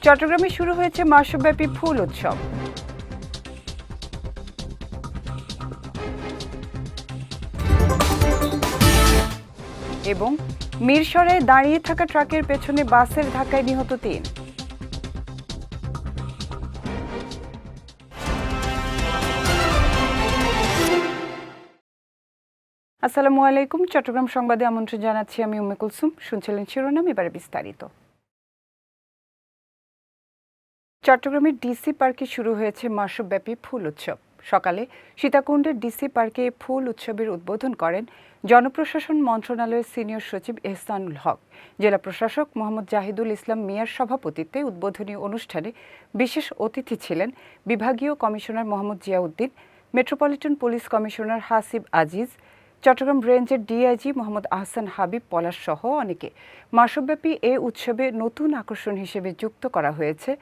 চট্টগ্রামে শুরু হয়েছে মাসব্যাপী ফুল উৎসব। এবং মিরসরাইয়ে দাঁড়িয়ে থাকা ট্রাকের পেছনে বাসের ধাক্কায় নিহত ৩। আসসালামু আলাইকুম। চট্টগ্রাম সংবাদে আমন্ত্রণ জানাচ্ছি আমি উম্মে কুলসুম। শুনছিলেন শিরোনাম, এবারে বিস্তারিত। চট্টগ্রামের ডিসি পার্কে শুরু হয়েছে মাসব্যাপী ফুল উৎসব। সকালে সীতাকুণ্ডের ডিসি পার্কে ফুল উৎসবের উদ্বোধন করেন জনপ্রশাসন মন্ত্রণালয়ের সিনিয়র সচিব এহসানুল হক। জেলা প্রশাসক মোহাম্মদ জাহিদুল ইসলাম মিয়ার সভাপতিত্বে উদ্বোধনী অনুষ্ঠানে বিশেষ অতিথি ছিলেন বিভাগীয় commissioner Mohammad Ziauddin, metropolitan police commissioner Hasib Aziz, Chittagong রেঞ্জের ডিআইজি মোহাম্মদ আহসান হাবিব পলাশ সহ অনেকে। মাসব্যাপী এ উৎসবে নতুন আকর্ষণ হিসেবে যুক্ত করা হয়েছে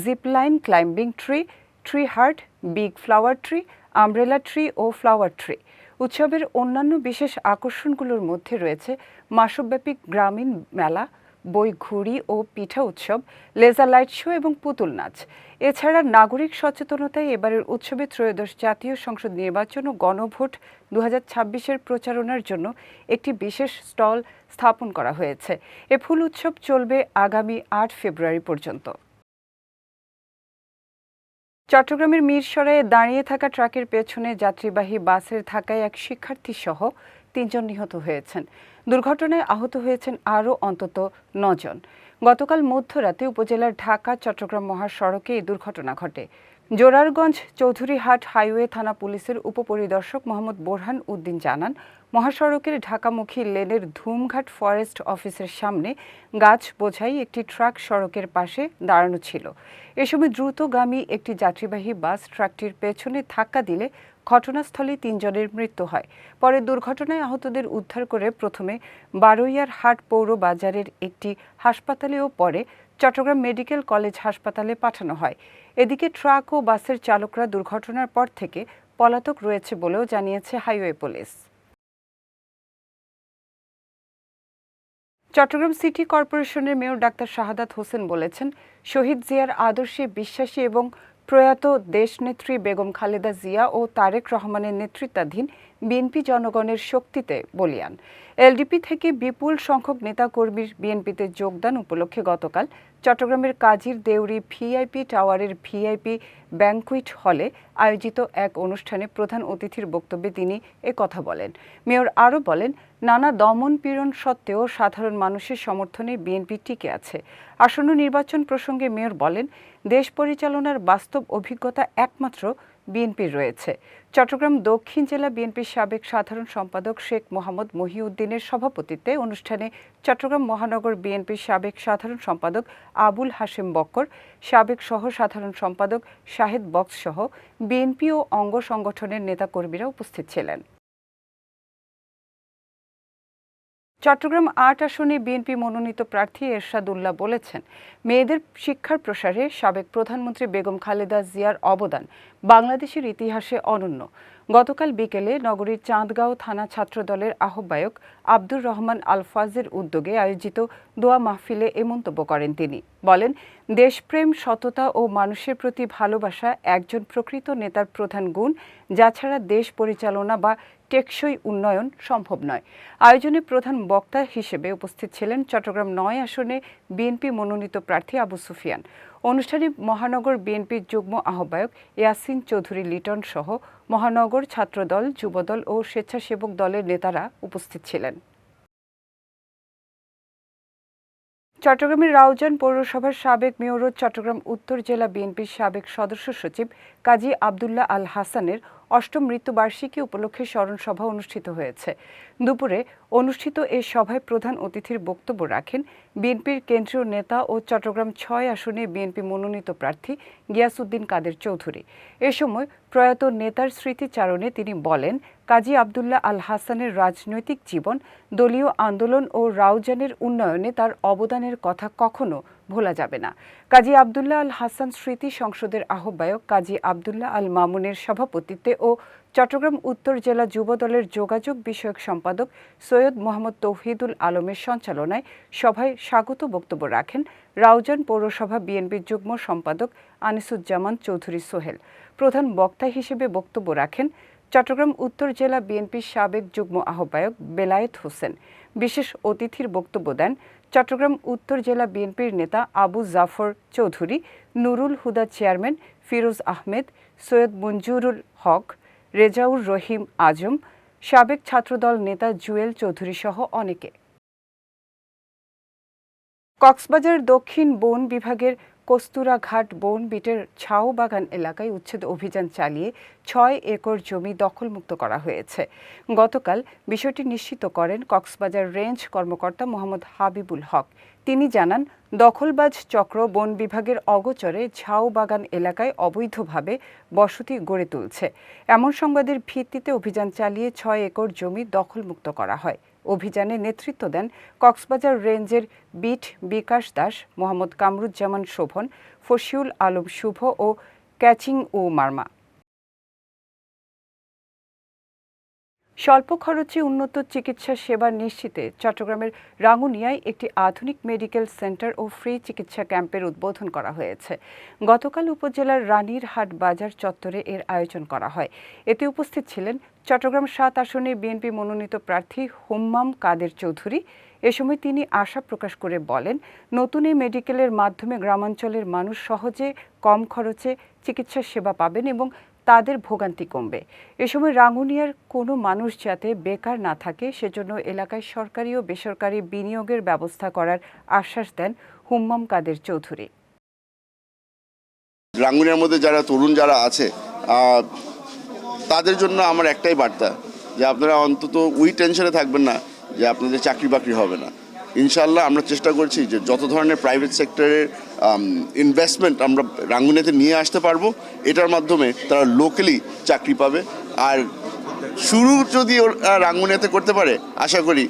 zipline, climbing tree, tree heart, big flower tree, umbrella tree ও ফ্লাওয়ার ট্রি। উৎসবের অন্যান্য বিশেষ আকর্ষণগুলোর মধ্যে রয়েছে মাসব্যাপী গ্রামীণ মেলা, বই, ঘুড়ি ও পিঠা উৎসব, লেজার লাইট শো এবং পুতুল নাচ। এছাড়া নাগরিক সচেতনতায় এবারের উৎসবে ত্রয়োদশ জাতীয় সংসদ নির্বাচন ও গণভোট 2026-এর প্রচারণার জন্য একটি বিশেষ স্টল স্থাপন করা হয়েছে। এ ফুল উৎসব চলবে আগামী 8 ফেব্রুয়ারি পর্যন্ত। চট্টগ্রামের মিরসরাইয়ে দাঁড়িয়ে থাকা ট্রাকের পেছনে যাত্রীবাহী বাসের ধাক্কায় এক শিক্ষার্থী সহ ৩ জন নিহত হয়েছেন। দুর্ঘটনায় আহত হয়েছেন আরও অন্তত ৯ জন। গতকাল মধ্যরাতে উপজেলার ঢাকা চট্টগ্রাম মহাসড়কে এই দুর্ঘটনা ঘটে। জোরারগঞ্জ চৌধুরীহাট হাইওয়ে থানা পুলিশের উপপরিদর্শক মোহাম্মদ বোরহান উদ্দিন জানান, মহাসড়কের ঢাকামুখী লেনের ধুমঘাট ফরেস্ট অফিসের সামনে গাছ বোঝাই একটি ট্রাক সড়কের পাশে দাঁড়ানো ছিল। এ সময় দ্রুতগামী একটি যাত্রীবাহী বাস ট্রাকটির পেছনে ধাক্কা দিলে ঘটনাস্থলে ৩ জনের মৃত্যু হয়। পরে দুর্ঘটনায় আহতদের উদ্ধার করে প্রথমে বারৈয়ার হাট পৌর বাজারের একটি হাসপাতালে ও পরে চট্টগ্রাম মেডিকেল কলেজ হাসপাতালে পাঠানো হয়। এদিকে ট্রাক ও বাসের চালকরা দুর্ঘটনার পর থেকে পলাতক রয়েছে বলেও জানিয়েছে হাইওয়ে পুলিশ। চট্টগ্রাম সিটি কর্পোরেশনের মেয়র ডাক্তার শাহাদাত হোসেন বলেছেন, শহীদ জিয়ার আদর্শে বিশ্বাসী এবং প্রয়াত দেশনেত্রী বেগম খালেদা জিয়া ও তারেক রহমানের নেতৃত্বাধীন বিএনপি জনগণের শক্তিতে বলীয়ান। এলডিপি থেকে বিপুল সংখ্যক নেতাকর্মীর বিএনপিতে যোগদান উপলক্ষে গতকাল চট্টগ্রামের কাজীর দেউরি ভিআইপি টাওয়ারের ভিআইপি ব্যাংকুয়েট হলে আয়োজিত এক অনুষ্ঠানে প্রধান অতিথির বক্তব্যে তিনি কথা বলেন। মেয়র আরও বলেন, নানা দমন পীড়ন সত্ত্বেও সাধারণ মানুষের সমর্থনে বিএনপি টিকে আছে। আসন্ন নির্বাচন প্রসঙ্গে মেয়র বলেন, দেশ পরিচালনার বাস্তব অভিজ্ঞতা একমাত্র বিএনপির রয়েছে। চট্টগ্রাম দক্ষিণ জেলা বিএনপির সাবেক সাধারণ সম্পাদক শেখ মোহাম্মদ মহিউদ্দিনের সভাপতিত্বে অনুষ্ঠানে চট্টগ্রাম মহানগর বিএনপির সাবেক সাধারণ সম্পাদক আবুল হাশেম বক্কর, সাবেক সহ সাধারণ সম্পাদক শাহেদ বক্স সহ বিএনপি ও অঙ্গ সংগঠনের নেতাকর্মীরা উপস্থিত ছিলেন। চট্টগ্রাম ৮ আসনে বিএনপি মনোনীত প্রার্থী এরশাদুল্লাহ বলেছেন, মেয়েদের শিক্ষার প্রসারে সাবেক প্রধানমন্ত্রী বেগম খালেদা জিয়ার অবদান বাংলাদেশের ইতিহাসে অনন্য। গতকাল বিকেলে নগরীর চাঁদগাঁও থানা ছাত্রদলের আহ্বায়ক আব্দুর রহমান আলফাজের উদ্যোগে আয়োজিত দোয়া মাহফিলে এ মন্তব্য করেন তিনি। বলেন, দেশপ্রেম, সততা ও মানুষের প্রতি ভালোবাসা একজন প্রকৃত নেতার প্রধান গুণ, যা ছাড়া দেশ পরিচালনা বা টেকসই উন্নয়ন সম্ভব নয়। আয়োজনে প্রধান বক্তা হিসেবে উপস্থিত ছিলেন চট্টগ্রাম ৯ আসনে বিএনপি মনোনীত প্রার্থী আবু সুফিয়ান। অনুষ্ঠানে মহানগর বিএনপির যুগ্ম আহ্বায়ক ইয়াসিন চৌধুরী লিটন সহ মহানগর ছাত্রদল, যুবদল ও স্বেচ্ছাসেবক দলের নেতারা উপস্থিত ছিলেন। চট্টগ্রামের রাউজান পৌরসভার সাবেক মেয়র ও চট্টগ্রাম উত্তর জেলা বিএনপির সাবেক সদস্য সচিব কাজী আবদুল্লাহ আল হাসানের ৮ম মৃত্যুবার্ষিকী উপলক্ষে স্মরণ সভা অনুষ্ঠিত হয়েছে। দুপুরে অনুষ্ঠিত এই সভায় প্রধান অতিথির বক্তব্য রাখেন বিএনপির কেন্দ্রীয় নেতা ও চট্টগ্রাম ৬ আসনে বিএনপি মনোনীত প্রার্থী গিয়াসউদ্দিন কাদের চৌধুরী। এ সময় প্রয়াত নেতার স্মৃতিচারণে তিনি বলেন, কাজী আবদুল্লাহ আল হাসানের রাজনৈতিক জীবন, দলীয় আন্দোলন ও রাউজানের উন্নয়নে তার অবদানের কথা কখনো ভোলা যাবে না। কাজী আব্দুল্লাহ আল হাসান স্মৃতি সংসদের আহ্বায়ক কাজী আব্দুল্লাহ আল মামুনের সভাপতিত্বে ও চট্টগ্রাম উত্তর জেলা যুবদলের যোগাযোগ বিষয়ক সম্পাদক সৈয়দ মোহাম্মদ তৌহিদুল আলমের সঞ্চালনায় সভায় স্বাগত বক্তব্য রাখেন রাউজান পৌরসভা বিএনপির যুগ্ম সম্পাদক আনিসুজ্জামান চৌধুরী সোহেল। প্রধান বক্তা হিসেবে বক্তব্য রাখেন চট্টগ্রাম উত্তর জেলা বিএনপির সাবেক যুগ্ম আহ্বায়ক বেলায়েত হোসেন। বিশেষ অতিথির বক্তব্য দেন চট্টগ্রাম উত্তর জেলা বিএনপির নেতা আবু জাফর চৌধুরী, নুরুল হুদা চেয়ারম্যান ফিরোজ আহমেদ, সৈয়দ মঞ্জুরুল হক, রেজাউর রহিম আজম, সাবেক ছাত্রদল নেতা জুয়েল চৌধুরী সহ অনেকে। কক্সবাজার দক্ষিণ বন বিভাগের কস্তুরাঘাট বন বিটের ঝাউ বাগান এলাকায় উচ্ছেদ অভিযান চালিয়ে ৬ একর জমি দখলমুক্ত করা হয়েছে। গতকাল বিষয়টি নিশ্চিত করেন কক্সবাজার রেঞ্জ কর্মকর্তা মোহাম্মদ হাবিবুল হক। তিনি জানান, দখলবাজ চক্র বন বিভাগের অগোচরে ঝাউ বাগান এলাকায় অবৈধভাবে বসতি গড়ে তুলছে। এমন সংবাদের ভিত্তিতে অভিযান চালিয়ে ৬ একর জমি দখলমুক্ত করা হয়। অভিযানে নেতৃত্ব দেন কক্সবাজার রেঞ্জের বিট বিকাশ দাস, মোহাম্মদ কামরুজ্জামান শোভন, ফশিউল আলম শুভ ও ক্যাচিং ও মার্মা। স্বল্প খরচে উন্নত চিকিৎসা সেবা নিশ্চিতে চট্টগ্রামের রাঙ্গুনিয়ায় একটি আধুনিক মেডিকেল সেন্টার ও ফ্রি চিকিৎসা ক্যাম্পের উদ্বোধন করা হয়েছে। গতকাল উপজেলার রানীরহাট বাজার চত্বরে এর আয়োজন করা হয়। এতে উপস্থিত ছিলেন চট্টগ্রাম ৭ আসনে বিএনপি মনোনীত প্রার্থী হুম্মাম কাদের চৌধুরী। এ সময় তিনি আশা প্রকাশ করে বলেন, নতুন এই মেডিকেলের মাধ্যমে গ্রামাঞ্চলের মানুষ সহজে কম খরচে চিকিৎসা সেবা পাবেন এবং তাদের ভোগান্তি কমবে। এ সময় রাঙ্গুনিয়ার কোনো মানুষ যাতে বেকার না থাকে সেজন্য এলাকায় সরকারি ও বেসরকারি বিনিয়োগের ব্যবস্থা করার আশ্বাস দেন হুম্মাম কাদের চৌধুরী। রাঙ্গুনিয়ার মধ্যে যারা তরুণ যারা আছে তাদের জন্য আমার একটাই বার্তা যে আপনারা অন্তত ওই টেনশনে থাকবেন না যে আপনাদের চাকরি বাকরি হবে না। ইনশাল্লাহ আমরা চেষ্টা করছি যে যত ধরনের প্রাইভেট সেক্টরের ইনভেস্টমেন্ট আমরা রাঙ্গুনিয়াতে নিয়ে আসতে পারবো। এটার মাধ্যমে তারা লোকালি চাকরি পাবে। আর শুরু যদি রাঙ্গুনিয়াতে করতে পারে, আশা করি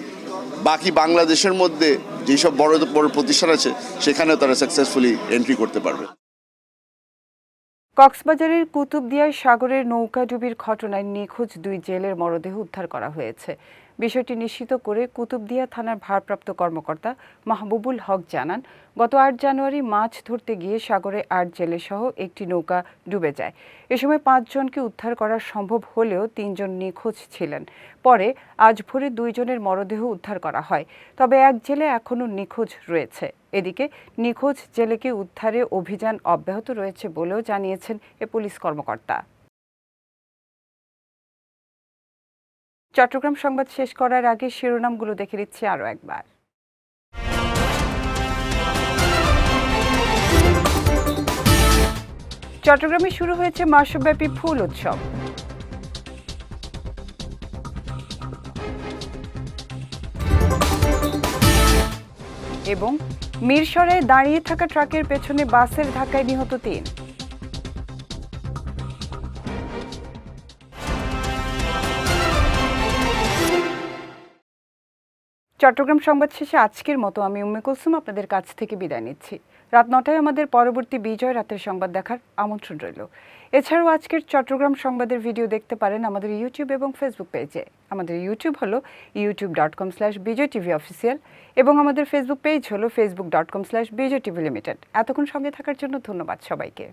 বাকি বাংলাদেশের মধ্যে যেসব বড় বড় প্রতিষ্ঠান আছে সেখানেও তারা সাকসেসফুলি এন্ট্রি করতে পারবে। কক্সবাজারের কুতুবদিয়ায় সাগরের নৌকাডুবির ঘটনায় নিখোঁজ 2 জেলের মরদেহ উদ্ধার করা হয়েছে। বিষয়টি নিশ্চিত করে কুতুবদিয়া থানার ভারপ্রাপ্ত কর্মকর্তা মাহবুবুল হক জানান, গত 8 জানুয়ারি মাছ ধরতে গিয়ে সাগরে 8 জেলেসহ একটি নৌকা ডুবে যায়। এ সময় 5 জনকে উদ্ধার করা সম্ভব হলেও 3 জন নিখোঁজ ছিলেন। পরে আজ ভোরে 2 জনের মরদেহ উদ্ধার করা হয়, তবে এক জেলে এখনও নিখোঁজ রয়েছে। এদিকে নিখোঁজ জেলেকে উদ্ধারে অভিযান অব্যাহত রয়েছে বলেও জানিয়েছেন এ পুলিশ কর্মকর্তা। চট্টগ্রাম সংবাদ শেষ করার আগে শিরোনামগুলো দেখে দিচ্ছি আরও একবার। চট্টগ্রামে শুরু হয়েছে মাসব্যাপী ফুল উৎসব। এবং মিরসরাইয়ে দাঁড়িয়ে থাকা ট্রাকের পেছনে বাসের ধাক্কায় নিহত 3। চট্টগ্রাম সংবাদ শেষে আজকের মতো আমি উম্মে কুলসুম আপনাদের কাছ থেকে বিদায় নিচ্ছি। রাত 9টায় আমাদের পরবর্তী বিজয় রাতের সংবাদ দেখার আমন্ত্রণ রইল। এছাড়াও আজকের চট্টগ্রাম সংবাদের ভিডিও দেখতে পারেন আমাদের ইউটিউব এবং ফেসবুক পেজে। আমাদের ইউটিউব হলো youtube.com/bijytvofficial এবং আমাদের ফেসবুক পেজ হলো facebook.com/bijytvlimited। এতক্ষণ সঙ্গে থাকার জন্য ধন্যবাদ সবাইকে।